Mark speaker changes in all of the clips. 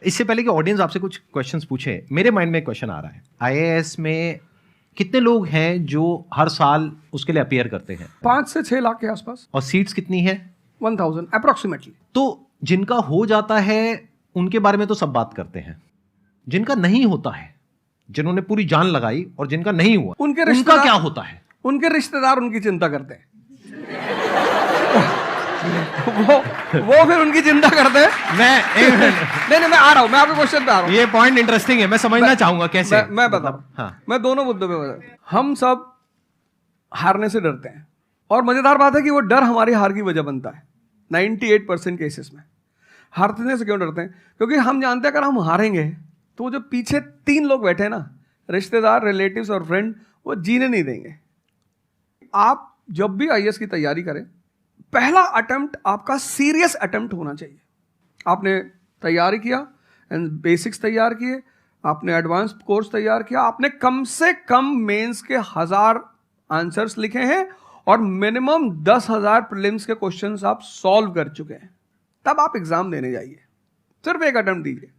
Speaker 1: इससे पहले कि ऑडियंस आपसे कुछ क्वेश्चंस पूछे, मेरे माइंड में एक क्वेश्चन आ रहा है, आईएएस में कितने लोग हैं जो हर साल उसके लिए अपीयर करते हैं?
Speaker 2: 5 से 6 लाख के आसपास।
Speaker 1: और सीट्स कितनी है?
Speaker 2: 1000 अप्रोक्सीमेटली।
Speaker 1: तो जिनका हो जाता है उनके बारे में तो सब बात करते हैं, जिनका नहीं होता है, जिन्होंने पूरी जान लगाई और जिनका नहीं हुआ, उनका क्या होता है?
Speaker 2: उनके रिश्तेदार उनकी चिंता करते हैं। वो फिर उनकी चिंता करते हैं। नहीं मैं आ रहा हूं, मैं आपके क्वेश्चन पे आ रहा हूं।
Speaker 1: ये पॉइंट इंटरेस्टिंग है, मैं समझना चाहूंगा कैसे।
Speaker 2: मैं बताऊं। हाँ। मैं दोनों मुद्दों पे बता। हम सब हारने से डरते हैं और मजेदार बात है कि वो डर हमारी हार की वजह बनता है। 98% केसेस में हारने से क्यों डरते हैं? क्योंकि हम जानते हैं अगर हम हारेंगे तो जो पीछे 3 लोग बैठे हैं ना, रिश्तेदार, रिलेटिव्स और फ्रेंड, वो जीने नहीं देंगे। आप जब भी आईएएस की तैयारी करें, पहला अटेम्प्ट आपका सीरियस अटेम्प्ट होना चाहिए। आपने तैयारी किया, बेसिक्स तैयार किए, आपने एडवांस कोर्स तैयार किया, आपने कम से कम मेंस के 1000 आंसर्स लिखे हैं और मिनिमम 10,000 प्रीलिम्स के क्वेश्चंस आप सॉल्व कर चुके हैं, तब आप एग्जाम देने जाइए। सिर्फ एक अटेम्प्ट दीजिए।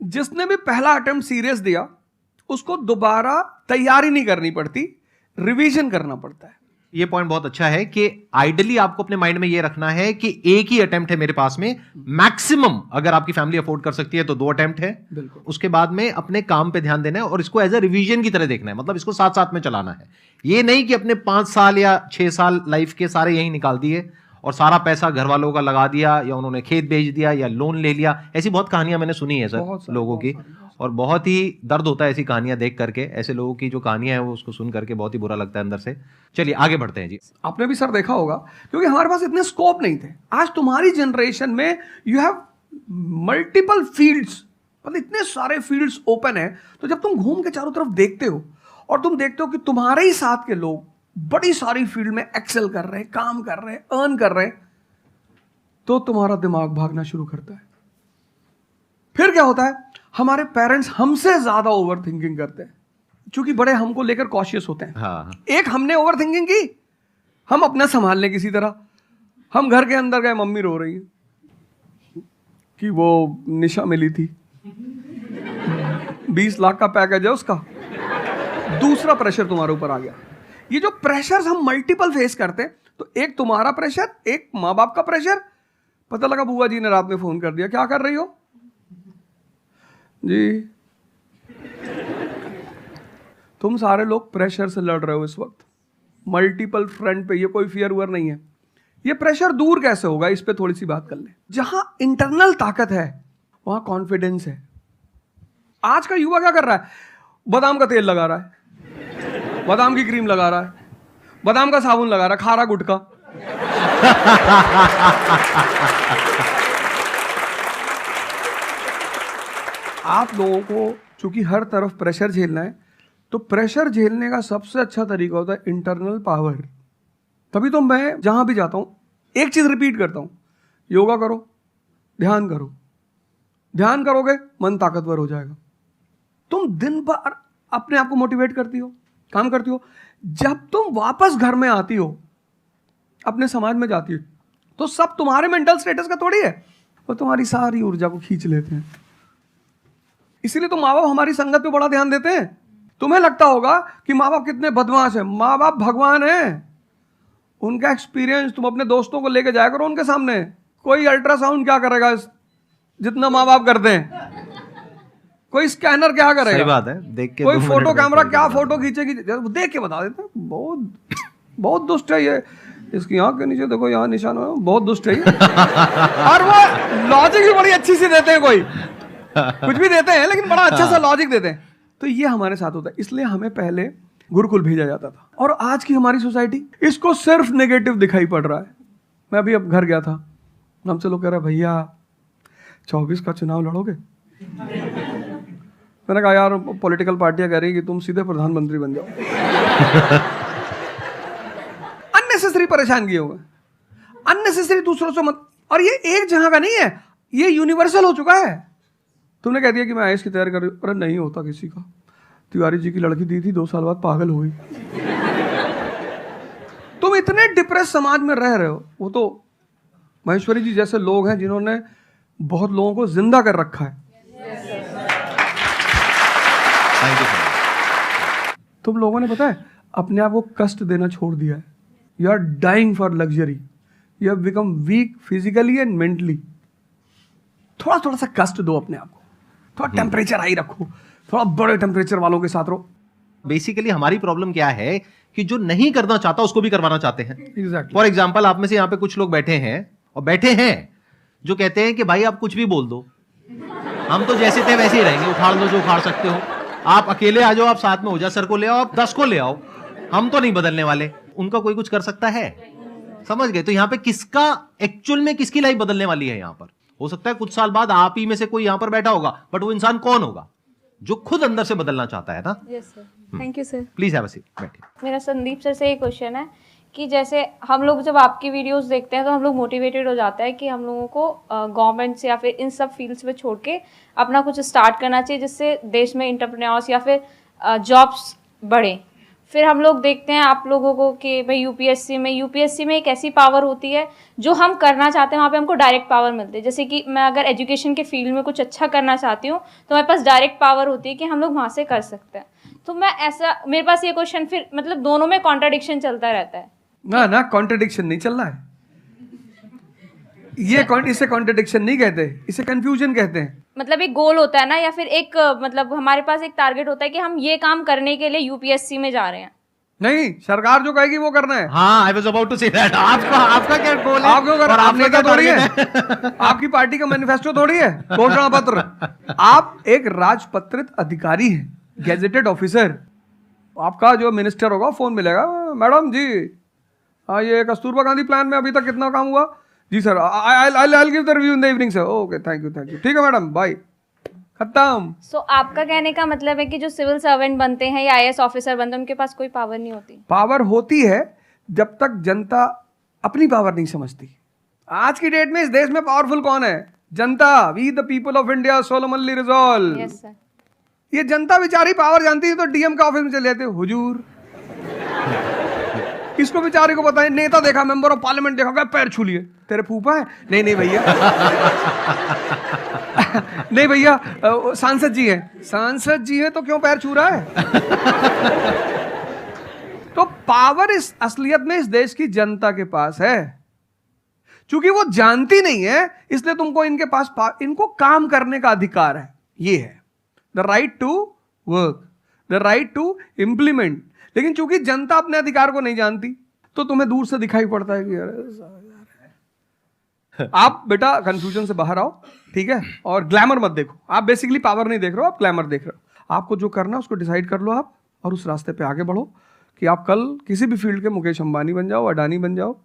Speaker 2: जिसने भी पहला अटेम्प्ट सीरियस दिया उसको दोबारा तैयारी नहीं करनी पड़ती, रिवीजन करना पड़ता है।
Speaker 1: ये पॉइंट बहुत अच्छा है कि आइडियली आपको अपने माइंड में ये रखना है कि एक ही अटेम्प्ट है मेरे पास में, मैक्सिमम अगर आपकी फैमिली अफोर्ड कर सकती है तो 2 अटेम्प्ट है। उसके बाद में अपने काम पे ध्यान देना है और इसको एज अ रिवीजन की तरह देखना है, मतलब इसको साथ साथ में चलाना है। ये नहीं कि अपने 5 साल या 6 साल लाइफ के सारे यही निकाल दिए और सारा पैसा घर वालों का लगा दिया या उन्होंने खेत बेच दिया या लोन ले लिया। ऐसी बहुत कहानियां मैंने सुनी है सर लोगों की, और बहुत ही दर्द होता है ऐसी कहानियां देख करके। ऐसे लोगों की जो कहानियां हैं वो उसको सुन करके बहुत ही बुरा लगता है अंदर से। चलिए आगे बढ़ते हैं जी।
Speaker 2: आपने भी सर देखा होगा, क्योंकि हमारे पास इतने स्कोप नहीं थे। आज तुम्हारी जनरेशन में यू हैव मल्टीपल फील्ड्स, मतलब इतने सारे फील्ड्स ओपन है। तो जब तुम घूम के चारों तरफ देखते हो और तुम देखते हो कि तुम्हारे ही साथ के लोग बड़ी सारी फील्ड में एक्सेल कर रहे हैं, काम कर रहे हैं, अर्न कर रहे हैं, तो तुम्हारा दिमाग भागना शुरू करता है। फिर क्या होता है, हमारे पेरेंट्स हमसे ज्यादा ओवर थिंकिंग करते हैं, क्योंकि बड़े हमको लेकर कॉशियस होते हैं।
Speaker 1: हाँ।
Speaker 2: एक हमने ओवर थिंकिंग की, हम अपना संभाल लें किसी तरह। हम घर के अंदर गए, मम्मी रो रही है कि वो निशा मिली थी, 20 लाख का पैकेज है उसका। दूसरा प्रेशर तुम्हारे ऊपर आ गया। ये जो प्रेशर हम मल्टीपल फेस करते हैं, तो एक तुम्हारा प्रेशर, एक माँ बाप का प्रेशर। पता लगा बुआ जी ने रात में फोन कर दिया, क्या कर रही हो जी? तुम सारे लोग प्रेशर से लड़ रहे हो इस वक्त, मल्टीपल फ्रंट पे। ये कोई फियर उयर नहीं है। ये प्रेशर दूर कैसे होगा, इस पे थोड़ी सी बात कर ले। जहां इंटरनल ताकत है वहां कॉन्फिडेंस है। आज का युवा क्या कर रहा है? बादाम का तेल लगा रहा है, बादाम की क्रीम लगा रहा है, बादाम का साबुन लगा रहा है, खा रहा गुटखा। आप लोगों को चूंकि हर तरफ प्रेशर झेलना है, तो प्रेशर झेलने का सबसे अच्छा तरीका होता है इंटरनल पावर। तभी तो मैं जहां भी जाता हूं एक चीज रिपीट करता हूं, योगा करो, ध्यान करो। ध्यान करोगे मन ताकतवर हो जाएगा। तुम दिन भर अपने आप को मोटिवेट करती हो, काम करती हो। जब तुम वापस घर में आती हो, अपने समाज में जाती हो, तो सब तुम्हारे मेंटल स्टेटस का थोड़ी है, वो तुम्हारी सारी ऊर्जा को खींच लेते हैं। इसीलिए तो माँ बाप हमारी संगत पे बड़ा ध्यान देते हैं। तुम्हें लगता होगा कि माँ बाप कितने बदमाश हैं, माँ बाप भगवान हैं। उनका एक्सपीरियंस तुम अपने दोस्तों को लेके जाया करो उनके सामने। कोई अल्ट्रासाउंड क्या करेगा जितना माँ बाप करते हैं, कोई स्कैनर क्या करेगा।
Speaker 1: सही बात है, देख के
Speaker 2: कोई फोटो कैमरा क्या फोटो खींचेगी, देख के बता देते हैं। बहुत बहुत दुष्ट है ये, इसकी आंख के नीचे देखो यहाँ निशान है, बहुत दुष्ट है ये। और वो लॉजिक भी बड़ी अच्छी सी देते हैं, कोई कुछ भी देते हैं लेकिन बड़ा अच्छा सा लॉजिक देते हैं। तो ये हमारे साथ होता है। इसलिए हमें पहले गुरुकुल भेजा जाता था, और आज की हमारी सोसाइटी इसको सिर्फ नेगेटिव दिखाई पड़ रहा है। मैं अभी अब घर गया था, हमसे लोग कह रहे भैया 24 का चुनाव लड़ोगे? मैंने कहा यार पॉलिटिकल पार्टियां कह रही कि तुम सीधे प्रधानमंत्री बन जाओ। अननेसेसरी परेशान किए हुए, अननेसेसरी दूसरों से मत। और ये एक जगह का नहीं है, ये यूनिवर्सल हो चुका है। तुमने कह दिया कि मैं आईएएस की तैयारी कर रही हूँ, अरे नहीं होता किसी का। तिवारी जी की लड़की दी थी, 2 साल बाद पागल हो गई। तुम इतने डिप्रेस समाज में रह रहे हो। वो तो महेश्वरी जी जैसे लोग हैं जिन्होंने बहुत लोगों को जिंदा कर रखा है।
Speaker 1: Thank you so much.
Speaker 2: तुम लोगों ने पता है अपने आप को कष्ट देना छोड़ दिया है। You are dying for luxury, you have become weak physically and mentally. थोड़ा थोड़ा सा कष्ट दो अपने आप को, थोड़ा टेम्परेचर हाई रखो, थोड़ा बड़े टेम्परेचर वालों के साथ रहो।
Speaker 1: बेसिकली हमारी प्रॉब्लम क्या है कि जो नहीं करना चाहता उसको भी करवाना चाहते हैं।
Speaker 2: एग्जैक्टली।
Speaker 1: फॉर एग्जाम्पल, आप में से यहां पे कुछ लोग बैठे हैं और बैठे हैं जो कहते हैं कि भाई आप कुछ भी बोल दो, हम तो जैसे थे वैसे ही रहेंगे, उखाड़ लो जो उखाड़ सकते हो, आप अकेले आ जाओ, आप साथ में ओझा सर को ले आओ, आप 10 को ले आओ, हम तो नहीं बदलने वाले। उनका कोई कुछ कर सकता है? समझ गए? तो यहां पे किसका एक्चुअल में किसकी लाइफ बदलने वाली है? यहां पर हो सकता है कुछ साल बाद आप ही में से कोई यहां पर बैठा होगा, बट वो इंसान कौन होगा? जो खुद अंदर से बदलना चाहता है ना।
Speaker 3: Yes sir, thank you sir.
Speaker 1: Please have a seat, बैठिए।
Speaker 3: मेरा संदीप सर से एक क्वेश्चन है कि जैसे हम लोग जब आपकी वीडियोस देखते हैं तो हम लोग मोटिवेटेड हो जाता है कि हम लोगों को गवर्नमेंट से या फिर इन सब फील्ड्स में छोड़ के अपना कुछ स्टार्ट करना चाहिए जिससे देश में एंटरप्रेन्योर्स या फिर जॉब्स बढ़े। फिर हम लोग देखते हैं आप लोगों को कि भाई यूपीएससी में एक ऐसी पावर होती है जो हम करना चाहते हैं वहाँ पे हमको डायरेक्ट पावर मिलती है। जैसे कि मैं अगर एजुकेशन के फील्ड में कुछ अच्छा करना चाहती हूँ तो मेरे पास डायरेक्ट पावर होती है कि हम लोग वहाँ से कर सकते हैं। तो मैं ऐसा, मेरे पास ये क्वेश्चन फिर मतलब दोनों में कॉन्ट्राडिक्शन चलता रहता है।
Speaker 2: ना कॉन्ट्रडिक्शन नहीं चल रहा है ये। इसे कॉन्ट्रडिक्शन नहीं कहते, इसे कंफ्यूजन कहते हैं।
Speaker 3: मतलब एक गोल होता है ना, या फिर एक मतलब हमारे पास एक टारगेट होता है कि हम ये काम करने के लिए यूपीएससी में जा रहे हैं।
Speaker 2: नहीं, सरकार जो कहेगी वो करना है।
Speaker 1: हाँ, I was about to say that. आपका क्या गोल है?
Speaker 2: आप क्यों कर रहे?
Speaker 1: और
Speaker 2: आप नेता
Speaker 1: क्या
Speaker 2: थोड़ी है,
Speaker 1: target
Speaker 2: आपकी पार्टी का मैनिफेस्टो थोड़ी है, घोषणा पत्र। आप एक राजपत्रित अधिकारी हैं, गैजेटेड ऑफिसर। आपका जो मिनिस्टर होगा फोन मिलेगा, मैडम जी हाँ ये कस्तूरबा गांधी प्लान में अभी तक कितना काम हुआ? जी sir, I give the review in the evening sir. Okay, thank you. ठीक है मैडम, बाय, खत्म।
Speaker 3: सो आपका कहने का मतलब है कि जो सिविल सर्वेंट बनते हैं या आईएएस ऑफिसर बनते हैं उनके पास कोई पावर नहीं होती?
Speaker 2: पावर होती है जब तक जनता अपनी पावर नहीं समझती। आज की डेट में इस देश में पावरफुल कौन है? जनता। We the people of India solemnly resolve.
Speaker 3: Yes sir.
Speaker 2: ये जनता बेचारी पावर जानती है तो डीएम का ऑफिस में चले जाते, हुजूर। इसको बेचारे को पता है, नेता देखा, मेंबर ऑफ पार्लियामेंट देखा, क्या पैर छू लिए, तेरे फूफा है? नहीं भैया नहीं भैया, सांसद जी है। सांसद जी है तो क्यों पैर छू रहा है? तो पावर इस असलियत में इस देश की जनता के पास है। क्योंकि वो जानती नहीं है इसलिए तुमको इनके पास इनको काम करने का अधिकार है। ये है the right to work, the right to implement. लेकिन चूंकि जनता अपने अधिकार को नहीं जानती तो तुम्हें दूर से दिखाई पड़ता है कि यार। आप बेटा कंफ्यूजन से बाहर आओ, ठीक है? और ग्लैमर मत देखो। आप बेसिकली पावर नहीं देख रहे हो, आप ग्लैमर देख रहे हो। आपको जो करना है उसको डिसाइड कर लो आप, और उस रास्ते पे आगे बढ़ो कि आप कल किसी भी फील्ड के मुकेश अंबानी बन जाओ, अडानी बन जाओ,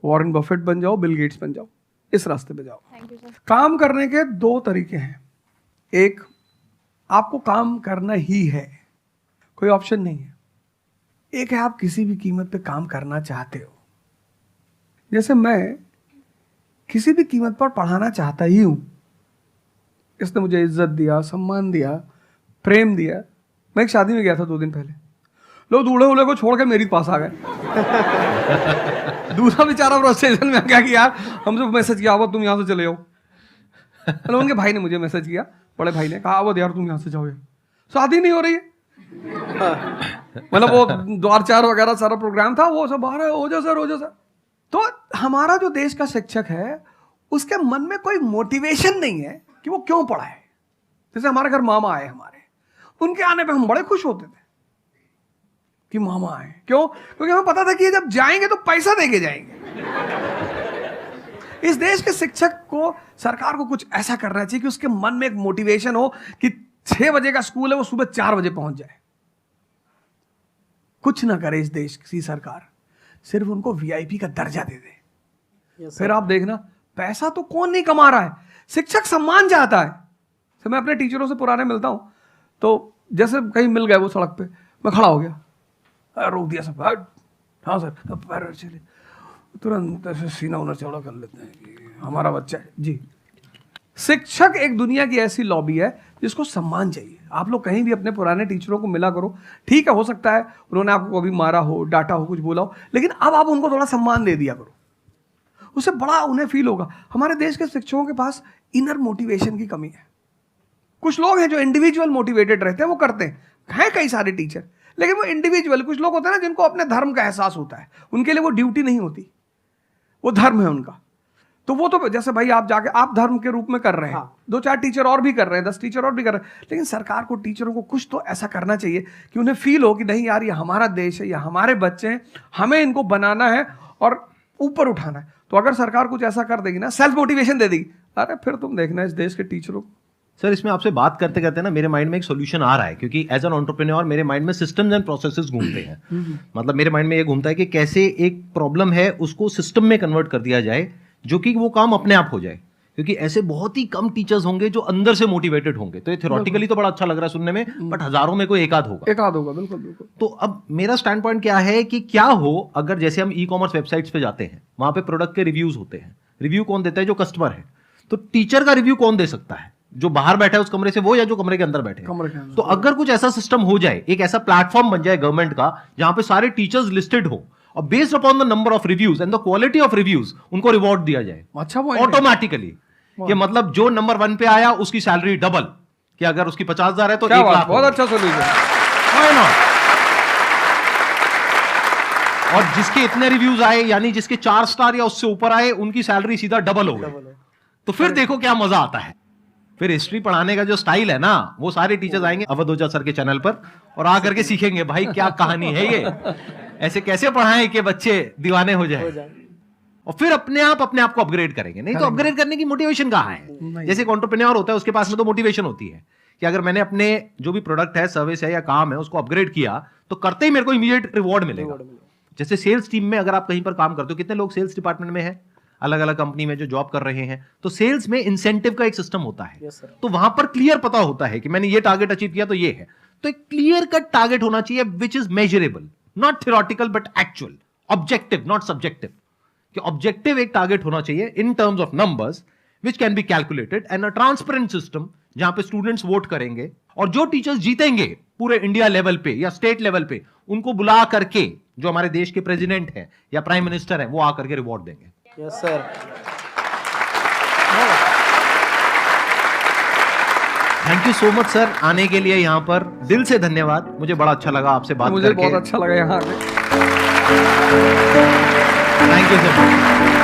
Speaker 2: वॉरेन बफेट बन जाओ, बिल गेट्स बन जाओ। इस रास्ते पे जाओ।
Speaker 3: Thank you sir.
Speaker 2: काम करने के दो तरीके हैं। एक, आपको काम करना ही है, कोई ऑप्शन नहीं है। एक है आप किसी भी कीमत पे काम करना चाहते हो। जैसे मैं किसी भी कीमत पर पढ़ाना चाहता ही हूं। इसने मुझे इज्जत दिया, सम्मान दिया, प्रेम दिया। मैं एक शादी में गया था 2 दिन पहले, लोग दूल्हे उल्हे को छोड़ के मेरे पास आ गए। दूसरा बेचारा प्रोस्टेशन में क्या किया, हमसे मैसेज किया, अब तुम यहां से चले जाओ। उनके भाई ने मुझे मैसेज किया, बड़े भाई ने कहा, अब यार तुम यहां से जाओ, शादी नहीं हो रही है। मतलब वो द्वार चार वगैरह सारा प्रोग्राम था, वो सब बाहर हो जा सर। तो हमारा जो देश का शिक्षक है उसके मन में कोई मोटिवेशन नहीं है कि वो क्यों पढ़ा है। जैसे हमारे घर मामा आए, उनके आने पे हम बड़े खुश होते थे कि मामा आए। क्यों? क्योंकि हमें पता था कि जब जाएंगे तो पैसा देके जाएंगे। इस देश के शिक्षक को, सरकार को कुछ ऐसा करना चाहिए कि उसके मन में एक मोटिवेशन हो कि 6 बजे का स्कूल है, वो सुबह 4 बजे पहुंच जाए। कुछ ना करे इस देश की सरकार, सिर्फ उनको वीआईपी का दर्जा दे दे। फिर आप देखना, पैसा तो कौन नहीं कमा रहा है, शिक्षक सम्मान चाहता है। तो मैं अपने टीचरों से पुराने मिलता हूं, तो जैसे कहीं मिल गए वो सड़क पे, मैं खड़ा हो गया, रोक दिया सब, हाँ सर, पैर चले, तुरंत ऐसे सीना उन्हें चौड़ा कर लेते हैं कि हमारा बच्चा है जी। शिक्षक एक दुनिया की ऐसी लॉबी है जिसको सम्मान चाहिए। आप लोग कहीं भी अपने पुराने टीचरों को मिला करो, ठीक है, हो सकता है उन्होंने आपको कभी मारा हो, डांटा हो, कुछ बोला हो, लेकिन अब आप उनको थोड़ा सम्मान दे दिया करो, उससे बड़ा उन्हें फील होगा। हमारे देश के शिक्षकों के पास इनर मोटिवेशन की कमी है। कुछ लोग हैं जो इंडिविजुअल मोटिवेटेड रहते हैं, वो करते हैं कई सारे टीचर, लेकिन वो इंडिविजुअल, कुछ लोग होते हैं ना जिनको अपने धर्म का एहसास होता है, उनके लिए वो ड्यूटी नहीं होती, वो धर्म है उनका। तो वो तो जैसे भाई आप जाके आप धर्म के रूप में कर रहे हैं, 2-4 टीचर और भी कर रहे हैं, 10 टीचर और भी कर रहे हैं, लेकिन सरकार को टीचरों को कुछ तो ऐसा करना चाहिए कि उन्हें फील हो कि नहीं यार, ये हमारा देश है, ये हमारे बच्चे हैं, हमें इनको बनाना है और ऊपर उठाना है। तो अगर सरकार कुछ ऐसा कर देगी ना, सेल्फ मोटिवेशन दे देगी, अरे फिर तुम देखना इस देश के टीचरों को।
Speaker 1: सर, इसमें आपसे बात करते करते ना मेरे माइंड में एक सॉल्यूशन आ रहा है, क्योंकि एज एन एंटरप्रेन्योर मेरे माइंड में सिस्टम्स एंड प्रोसेसेस घूमते हैं। मतलब मेरे माइंड में ये घूमता है कि कैसे एक प्रॉब्लम है उसको सिस्टम में कन्वर्ट कर दिया जाए, जो कि वो काम अपने आप हो जाए, क्योंकि ऐसे बहुत ही कम टीचर्स होंगे जो अंदर से मोटिवेटेड होंगे। तो ये थ्योरेटिकली तो बड़ा अच्छा लग रहा है सुनने में, बट हजारों में कोई एक आध होगा।
Speaker 2: बिल्कुल बिल्कुल।
Speaker 1: तो अब मेरा स्टैंड पॉइंट क्या है कि क्या हो अगर जैसे हम ई कॉमर्स वेबसाइट्स पे जाते हैं, वहां पे प्रोडक्ट के रिव्यूज होते हैं, रिव्यू कौन देता है? जो कस्टमर है। तो टीचर का रिव्यू कौन दे सकता है? जो बाहर बैठा है उस कमरे से, वो, या जो कमरे के अंदर बैठे हैं? तो अगर कुछ ऐसा सिस्टम हो जाए, एक ऐसा प्लेटफॉर्म बन जाए गवर्नमेंट का, जहां पे सारे टीचर्स लिस्टेड हो और based upon the number of reviews and the quality of reviews उनको रिवॉर्ड दिया जाए
Speaker 2: अच्छा,
Speaker 1: ऑटोमेटिकली, कि मतलब जो नंबर 1 पे आया उसकी सैलरी डबल, कि अगर उसकी 50,000 है तो 1 लाख।
Speaker 2: बहुत अच्छा सोल्यूशन।
Speaker 1: और जिसके इतने रिव्यूज आए, यानी जिसके 4 स्टार या उससे ऊपर आए, उनकी सैलरी सीधा डबल हो गई। तो फिर देखो क्या मजा आता है। फिर हिस्ट्री पढ़ाने का जो स्टाइल है ना, वो सारे टीचर्स आएंगे अवध ओझा सर के चैनल पर और आकर के सीखेंगे भाई क्या कहानी है ये, ऐसे कैसे पढ़ाएं कि बच्चे दीवाने हो जाए, और फिर अपने आप को अपग्रेड करेंगे। नहीं तो अपग्रेड करने की मोटिवेशन कहाँ है? जैसे एक एंटरप्रेन्योर होता है, उसके पास में तो मोटिवेशन होती है कि अगर मैंने अपने जो भी प्रोडक्ट है, सर्विस है या काम है, उसको अपग्रेड किया तो करते ही मेरे को इमीडिएट रिवॉर्ड मिलेगा। जैसे सेल्स टीम में अगर आप कहीं पर काम करते हो, कितने लोग सेल्स डिपार्टमेंट में है, अलग अलग कंपनी में जो जॉब कर रहे हैं, तो सेल्स में इंसेंटिव का एक सिस्टम होता है। तो वहां पर क्लियर पता होता है कि मैंने ये टारगेट अचीव किया तो ये है। तो एक क्लियर कट टारगेट होना चाहिए which is measurable, not theoretical but actual, objective not subjective. कि ऑब्जेक्टिव एक टारगेट होना चाहिए in terms of numbers which can be calculated, and a transparent system जहां पे स्टूडेंट्स वोट करेंगे, और जो टीचर्स जीतेंगे पूरे इंडिया लेवल पे या स्टेट लेवल पे, उनको बुला करके जो हमारे देश के प्रेसिडेंट हैं या प्राइम मिनिस्टर हैं, वो आकर के रिवॉर्ड देंगे।
Speaker 4: Yes sir.
Speaker 1: Thank you so much sir आने के लिए यहाँ पर, दिल से धन्यवाद। मुझे बड़ा अच्छा लगा आपसे बात करके।
Speaker 2: मुझे बहुत अच्छा लगा यहाँ आके।
Speaker 1: Thank you so much.